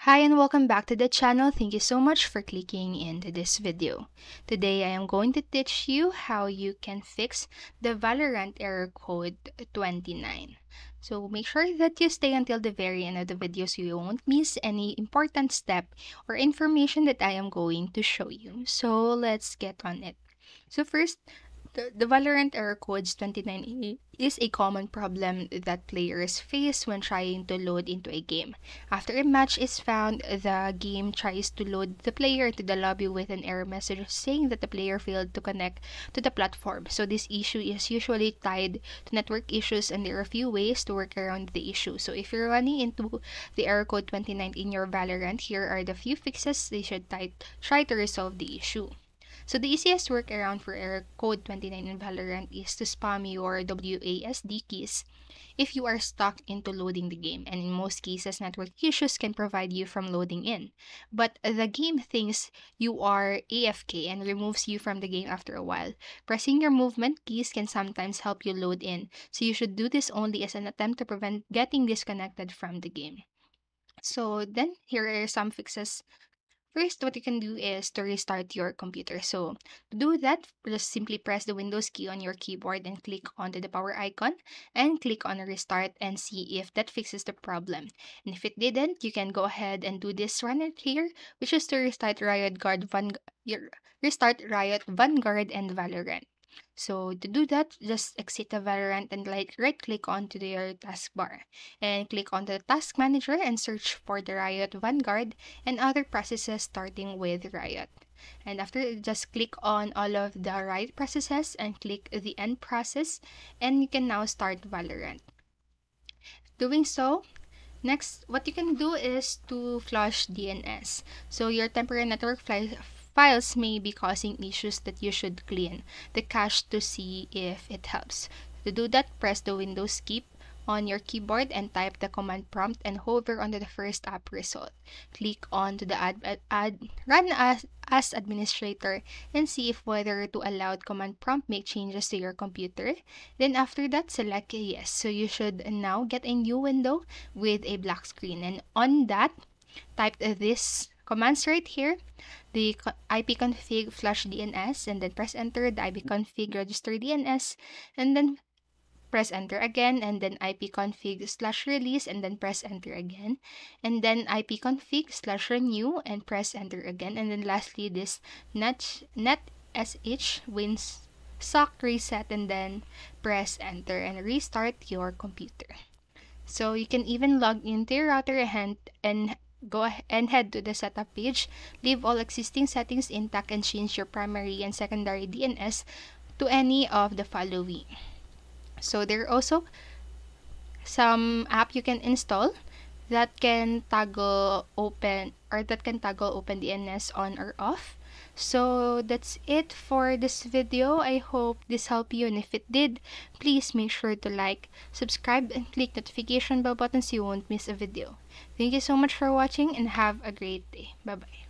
Hi and welcome back to the channel. Thank you so much for clicking into this video. Today I am going to teach you how you can fix the Valorant error code 29. So make sure that you stay until the very end of the video so you won't miss any important step or information that I am going to show you. So let's get on it. So first, the Valorant error codes 29 is a common problem that players face when trying to load into a game. After a match is found, the game tries to load the player to the lobby with an error message saying that the player failed to connect to the platform. So this issue is usually tied to network issues, and there are a few ways to work around the issue. So if you're running into the error code 29 in your Valorant, here are the few fixes they should try to resolve the issue. So the easiest workaround for error code 29 in Valorant is to spam your WASD keys if you are stuck into loading the game, and in most cases network issues can prevent you from loading in. But the game thinks you are AFK and removes you from the game after a while. Pressing your movement keys can sometimes help you load in, so you should do this only as an attempt to prevent getting disconnected from the game. So then here are some fixes. First, what you can do is to restart your computer. So to do that, just simply press the Windows key on your keyboard and click onto the power icon and click on restart and see if that fixes the problem. And if it didn't, you can go ahead and do this run here, which is to restart Riot, Vanguard, and Valorant. So to do that, just exit the Valorant and right click onto your taskbar and click on the task manager and search for the Riot Vanguard and other processes starting with Riot. And after, just click on all of the Riot processes and click the end process, and you can now start Valorant. Doing so, next, what you can do is to flush DNS. So your temporary network files may be causing issues that you should clean the cache to see if it helps. To do that, press the Windows key on your keyboard and type the command prompt and hover onto the first app result. Click on to the run as administrator and see if whether to allow command prompt make changes to your computer. Then after that, select yes. So you should now get a new window with a black screen, and on that, type this commands right here, the ipconfig flush DNS, and then press enter, the ipconfig register DNS, and then press enter again, and then ipconfig / release, and then press enter again, and then ipconfig / renew and press enter again, and then lastly this net sh wins sock reset, and then press enter and restart your computer. So you can even log into your router and go and head to the setup page, leave all existing settings intact, and change your primary and secondary DNS to any of the following. So there are also some app you can install that can toggle open DNS on or off. So that's it for this video. I hope this helped you, and if it did, please make sure to like, subscribe, and click notification bell button so you won't miss a video. Thank you so much for watching and have a great day. Bye bye.